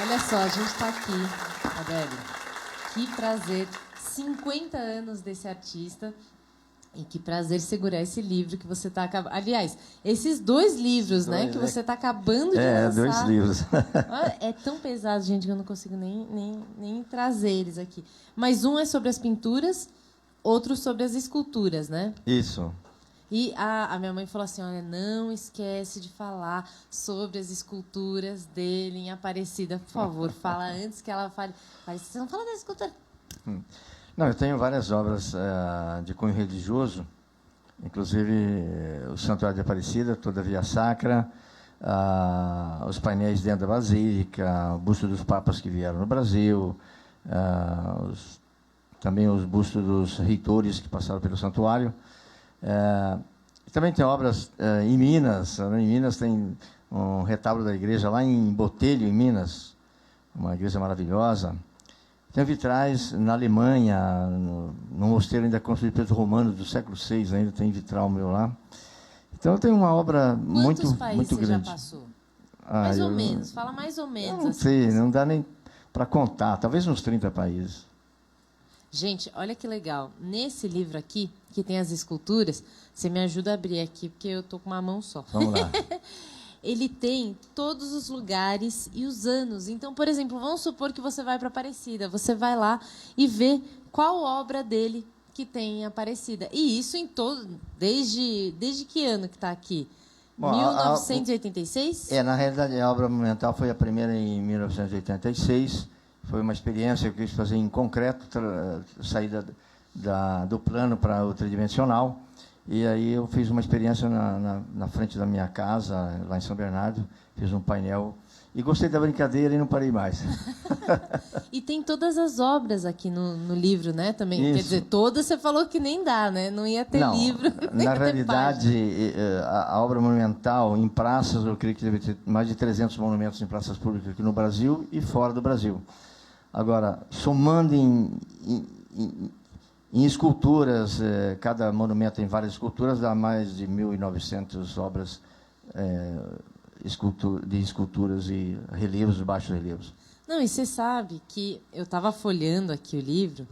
Olha só, a gente está aqui, Adélio. Que prazer, 50 anos desse artista. E que prazer segurar esse livro que você está acabando... Aliás, esses 2 livros, né, que você está acabando de lançar. 2 livros. É tão pesado, gente, que eu não consigo nem trazer eles aqui. Mas um é sobre as pinturas, outro sobre as esculturas, né? Isso. E a minha mãe falou assim, olha, não esquece de falar sobre as esculturas dele em Aparecida. Por favor, fala antes que ela fale. Mas você não fala da escultura? Não, eu tenho várias obras de cunho religioso, inclusive o Santuário de Aparecida, toda a Via Sacra, os painéis dentro da Basílica, o busto dos papas que vieram no Brasil, também os bustos dos reitores que passaram pelo santuário. Também tem obras em Minas. Em Minas tem um retábulo da igreja lá em Botelho, em Minas, uma igreja maravilhosa. Tem vitrais na Alemanha, no mosteiro ainda construído pelos romanos do século VI, ainda tem vitral meu lá. Então eu tenho uma obra muito grande. Quantos países você já passou? Mais ou menos, fala mais ou menos. Não sei, não dá nem para contar, talvez uns 30 países. Gente, olha que legal. Nesse livro aqui, que tem as esculturas, você me ajuda a abrir aqui, porque eu estou com uma mão só. Vamos lá. Ele tem todos os lugares e os anos. Então, por exemplo, vamos supor que você vai para Aparecida. Você vai lá e vê qual obra dele que tem em Aparecida. E isso em todo... Desde que ano que está aqui? Bom, 1986? Na realidade, a obra monumental foi a primeira em 1986. Foi uma experiência que eu quis fazer em concreto, sair do plano para o tridimensional. E aí eu fiz uma experiência na frente da minha casa, lá em São Bernardo. Fiz um painel e gostei da brincadeira e não parei mais. E tem todas as obras aqui no livro, né? Também. Isso. Quer dizer, todas você falou que nem dá, né? Não ia ter livro. Na realidade, a obra monumental em praças, eu creio que deve ter mais de 300 monumentos em praças públicas aqui no Brasil e fora do Brasil. Agora, somando em esculturas, cada monumento tem várias esculturas, dá mais de 1.900 obras de esculturas e relevos, baixos relevos. Não, e você sabe que eu estava folheando aqui o livro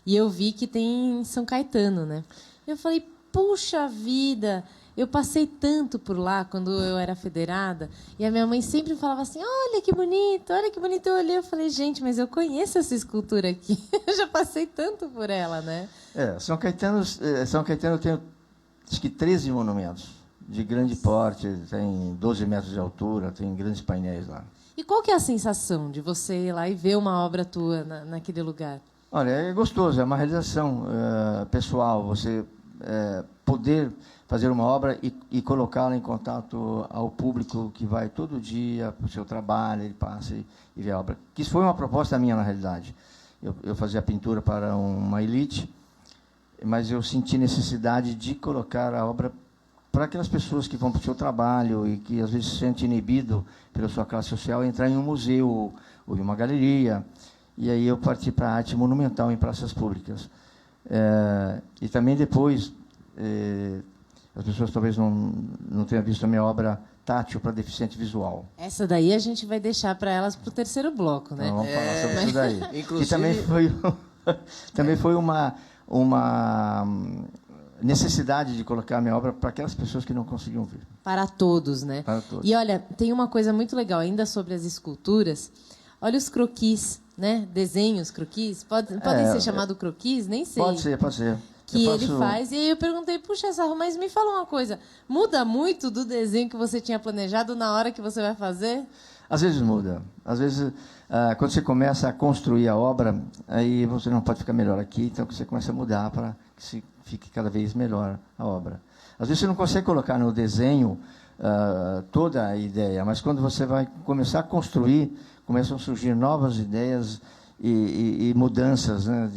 e eu vi que tem em São Caetano, né? Eu falei, puxa vida, eu passei tanto por lá quando eu era federada e a minha mãe sempre falava assim, olha que bonito, olha que bonito. Eu olhei e falei, gente, mas eu conheço essa escultura aqui. Eu já passei tanto por ela, né? São Caetano tem, acho que 13 monumentos de grande porte, tem 12 metros de altura, tem grandes painéis lá. E qual que é a sensação de você ir lá e ver uma obra tua naquele lugar? Olha, é gostoso, é uma realização pessoal, você poder fazer uma obra e colocá-la em contato ao público que vai todo dia para o seu trabalho, ele passa e vê a obra. Que isso foi uma proposta minha, na realidade. Eu fazia pintura para uma elite, mas eu senti necessidade de colocar a obra para aquelas pessoas que vão para o seu trabalho e que às vezes se sentem inibido pela sua classe social, entrar em um museu ou em uma galeria. E aí eu parti para a arte monumental em praças públicas. E também depois, as pessoas talvez não tenham visto a minha obra tátil para deficiente visual. Essa daí a gente vai deixar para elas para o terceiro bloco, né? Então, vamos falar sobre isso daí. Inclusive... Que também foi uma necessidade de colocar a minha obra para aquelas pessoas que não conseguiam ver. Para todos, né? Para todos. E olha, tem uma coisa muito legal ainda sobre as esculturas. Olha os croquis, né? Desenhos, croquis. Podem ser chamados croquis? Nem sei. Pode ser. Que ele faz. E aí eu perguntei, puxa, Sarro, mas me fala uma coisa. Muda muito do desenho que você tinha planejado na hora que você vai fazer? Às vezes muda. Às vezes, quando você começa a construir a obra, aí você não pode ficar melhor aqui, então você começa a mudar para que fique cada vez melhor a obra. Às vezes você não consegue colocar no desenho toda a ideia, mas quando você vai começar a construir, começam a surgir novas ideias e mudanças, né,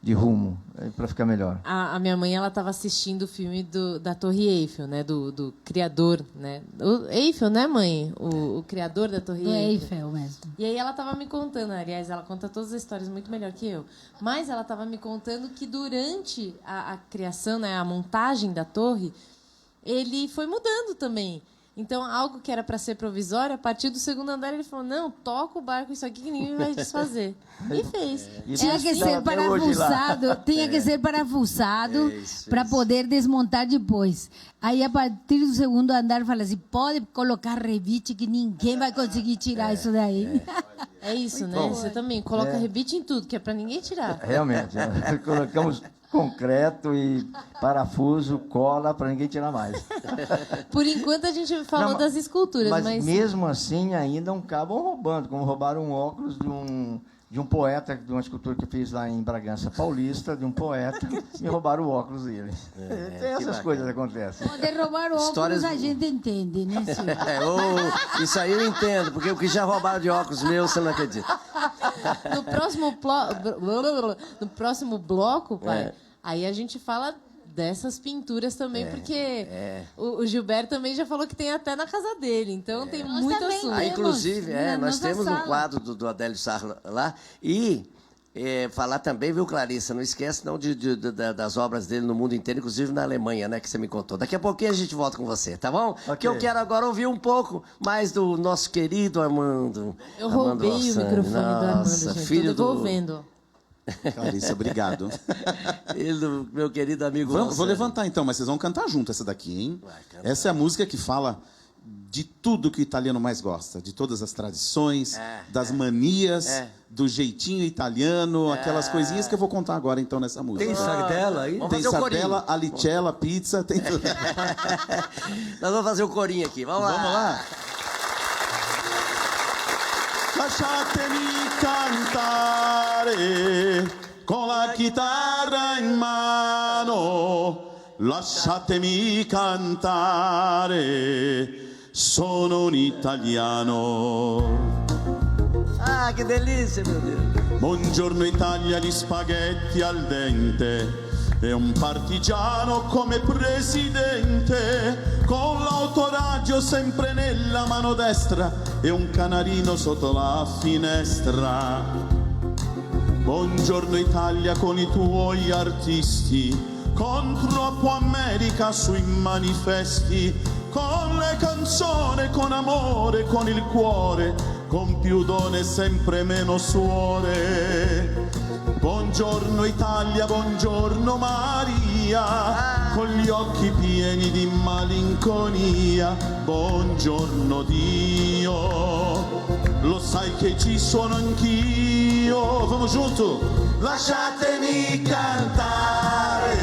de rumo, para ficar melhor. A minha mãe, ela estava assistindo o filme da Torre Eiffel, né, do criador, né? O Eiffel, né, mãe? O criador da Torre Eiffel mesmo. E aí ela estava me contando, aliás, ela conta todas as histórias muito melhor que eu, mas ela estava me contando que durante a criação, né, a montagem da torre, ele foi mudando também. Então, algo que era para ser provisório, a partir do segundo andar ele falou, não, toca o barco isso aqui que ninguém vai desfazer. E fez. Tinha que ser parafusado para poder desmontar depois. Aí, a partir do segundo andar, fala assim, pode colocar rebite que ninguém vai conseguir tirar isso daí. É isso, né? Você também coloca rebite em tudo, que é para ninguém tirar. Realmente. Colocamos concreto e parafuso, cola, para ninguém tirar mais. Por enquanto, a gente falou das esculturas, mas... mesmo assim, ainda acabam roubando, como roubaram um óculos de um poeta, de uma escultura que eu fiz lá em Bragança Paulista, de um poeta, e roubaram o óculos dele. Tem essas coisas que acontecem. Poder roubar o óculos a gente entende, né, senhor? Isso aí eu entendo, porque o que já roubaram de óculos meus, você não acredita. No próximo bloco, pai, aí a gente fala dessas pinturas também, porque o Gilberto também já falou que tem até na casa dele, então tem muito assunto. Inclusive, nós temos um quadro do Adélio Sarro lá, e falar também, viu, Clarissa, não esquece não das obras dele no mundo inteiro, inclusive na Alemanha, né, que você me contou. Daqui a pouquinho a gente volta com você, tá bom? Okay. Porque eu quero agora ouvir um pouco mais do nosso querido Armando. Eu roubei o microfone do Armando, gente, filho tô devolvendo. Clarissa, obrigado. Ele do meu querido amigo. Vou levantar então, mas vocês vão cantar junto essa daqui, hein? Essa é a música que fala de tudo que o italiano mais gosta, de todas as tradições, das manias, do jeitinho italiano, aquelas coisinhas que eu vou contar agora então nessa música. Tem sardela aí? Tem sardela, alicella, pizza, tem tudo. Nós vamos fazer o corinho aqui, vamos lá. Vamos lá. Lasciatemi cantare con la chitarra in mano, lasciatemi cantare, sono un italiano. Ah, che delizia, meu Deus. Buongiorno Italia, gli spaghetti al dente e un partigiano come presidente, con l'autoradio sempre nella mano destra e un canarino sotto la finestra. Buongiorno Italia con i tuoi artisti, con troppo America sui manifesti, con le canzoni, con amore, con il cuore, con più donne sempre meno suore. Buongiorno Italia, buongiorno Maria, con gli occhi pieni di malinconia. Buongiorno Dio, lo sai che ci sono anch'io. Vamos junto. Lasciatemi cantare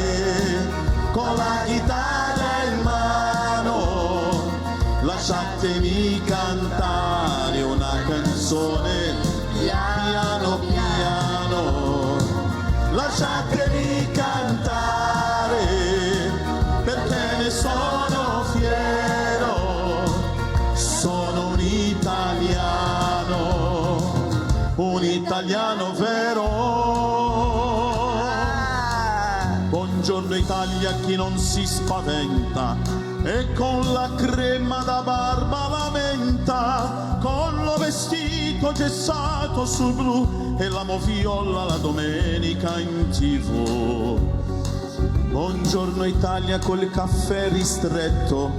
con la chitarra in mano, lasciatemi cantare una canzone piano piano, lasciatemi cantare perché ne sono fiero, sono un italiano vero. Buongiorno Italia, chi non si spaventa e con la crema da barba lamenta, con lo vestito gessato sul blu e la moviola la domenica in TV. Buongiorno Italia col caffè ristretto,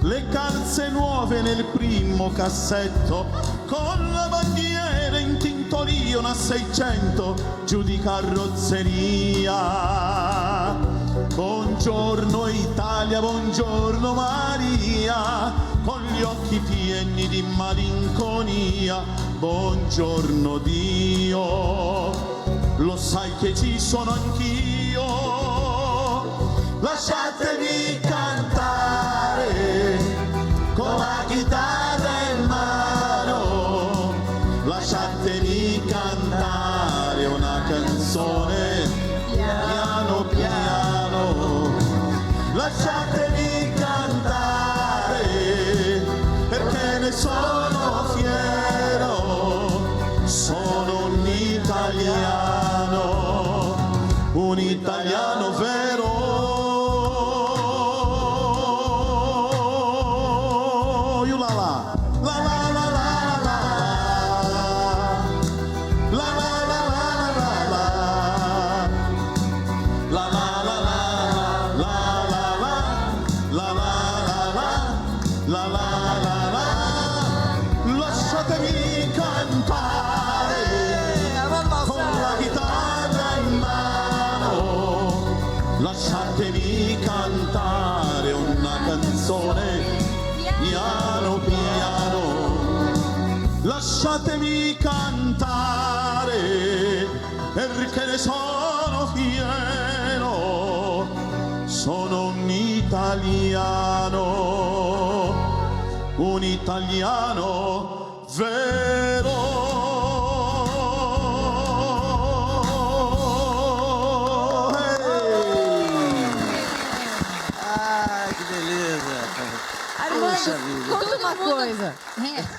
le calze nuove nel primo cassetto, con la bandiera in tintoria una 600 giù di carrozzeria. Buongiorno Italia, buongiorno Maria, con gli occhi pieni di malinconia. Buongiorno Dio, lo sai che ci sono anch'io. Lasciatemi cantare con la chitarra in mano, lasciatemi cantare una canzone piano piano, lasciatemi cantare perché ne sono fiero, sono un italiano vero. lasciatemi cantare, perché ne sono fiero, sono un italiano vero. Conta uma coisa.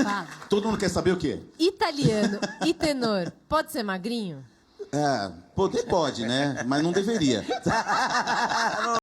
Fala. Todo mundo quer saber o quê? Italiano e tenor, pode ser magrinho? Poder pode, né? Mas não deveria.